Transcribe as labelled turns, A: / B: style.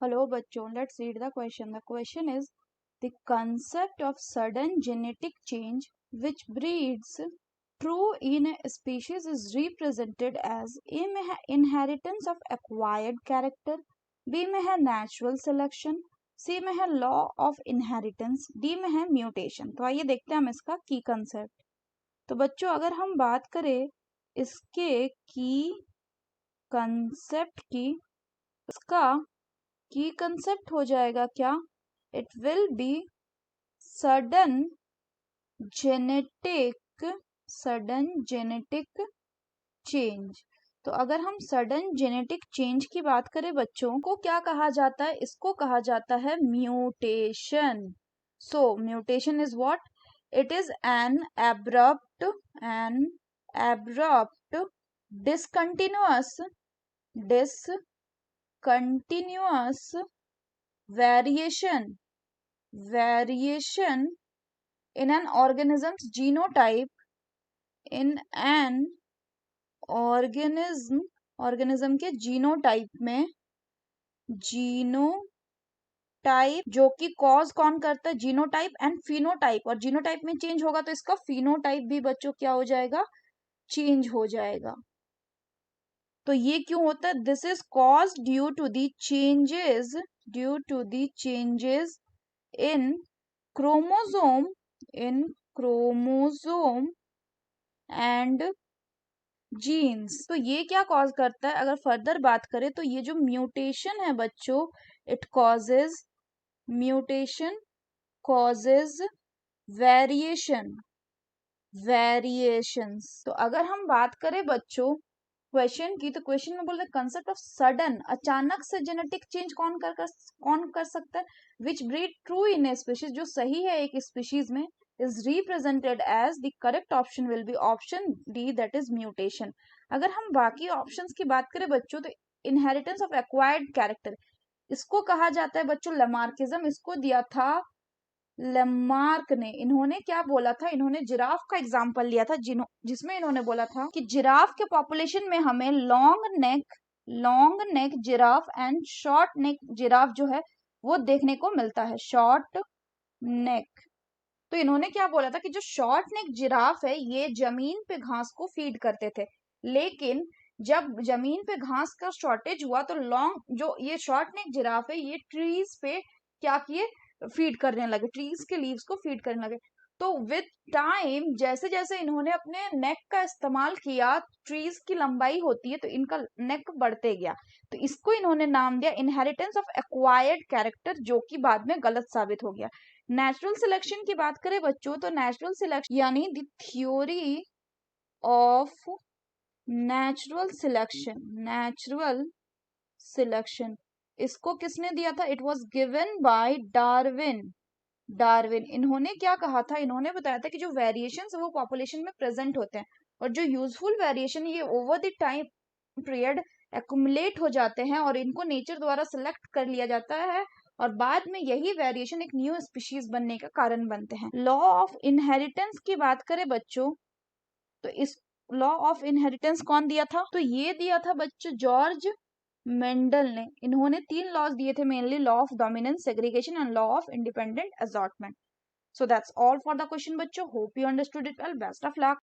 A: Hello bachcho, let's read the question. The question is, the concept of sudden genetic change which breeds true in a species is represented as A में है inheritance of acquired character, B में है natural selection, C में है law of inheritance, D में है mutation. तो आइए देखते हैं हम इसका की कंसेप्ट. तो बच्चों अगर हम बात करें इसके की कंसेप्ट की, इसका की कंसेप्ट हो जाएगा क्या? It will be sudden genetic change. तो अगर हम सडन जेनेटिक चेंज की बात करें बच्चों को क्या कहा जाता है? इसको कहा जाता है mutation. So mutation is what? It is an abrupt discontinuous variation in an organism's genotype, in an organism के जीनोटाइप में, जीनोटाइप जो कि कॉज कौन करता है? Genotype and phenotype. और जीनोटाइप में चेंज होगा तो इसका फिनोटाइप भी बच्चों क्या हो जाएगा? चेंज हो जाएगा. तो ये क्यों होता है? This is cause due to the changes in chromosome and genes. तो ये क्या कॉज करता है? अगर फर्दर बात करें तो ये जो म्यूटेशन है बच्चों, इट म्यूटेशन कॉजेज वेरिएशंस. तो अगर हम बात करें बच्चों क्वेश्चन की, तो क्वेश्चन में बोल रहे कंसेप्ट ऑफ सडन, अचानक से जेनेटिक चेंज कौन कर सकता है? Which breed true in a species, जो सही है एक स्पीशीज में, is represented as the correct option will be option D, that is mutation. अगर हम बाकी ऑप्शंस की बात करें बच्चों तो inheritance of acquired character, इसको कहा जाता है बच्चों लमार्किज्म. इसको दिया था लेमार्क ने. इन्होंने क्या बोला था? इन्होंने जिराफ का एग्जाम्पल लिया था जिसमें इन्होंने बोला था कि जिराफ के पॉपुलेशन में हमें long neck giraffe and short neck giraffe जो है वो देखने को मिलता है. शॉर्ट नेक. तो इन्होंने क्या बोला था कि जो शॉर्ट नेक जिराफ है ये जमीन पे घास को फीड करते थे, लेकिन जब जमीन पे घास का शॉर्टेज हुआ तो लॉन्ग जो ये शॉर्ट नेक जिराफ है ये ट्रीज पे क्या किए? फीड करने लगे, ट्रीज के लीव्स को फीड करने लगे. तो विद टाइम जैसे जैसे इन्होंने अपने नेक का इस्तेमाल किया, ट्रीज की लंबाई होती है तो इनका नेक बढ़ते गया, तो इसको इन्होंने नाम दिया इनहेरिटेंस ऑफ एक्वायर्ड कैरेक्टर, जो कि बाद में गलत साबित हो गया. नेचुरल सिलेक्शन की बात करें बच्चों तो नेचुरल सिलेक्शन यानी the theory of natural selection इसको किसने दिया था? It was given by Darwin. इन्होंने क्या कहा था? इन्होंने बताया था कि जो वेरिएशन है वो पॉपुलेशन में प्रेजेंट होते हैं और जो यूजफुल वेरिएशन ये over the time period accumulate हो जाते हैं और इनको नेचर द्वारा सिलेक्ट कर लिया जाता है और बाद में यही वेरिएशन एक न्यू स्पीशीज बनने का कारण बनते हैं. लॉ ऑफ इनहेरिटेंस की बात करें बच्चों तो इस लॉ ऑफ इनहेरिटेंस कौन दिया था? तो ये दिया था बच्चों जॉर्ज मेंडल ने. इन्होंने 3 लॉज दिए थे mainly, law of dominance, segregation and law of independent assortment. So that's all for the question बच्चों. Hope you understood it well. Best of luck.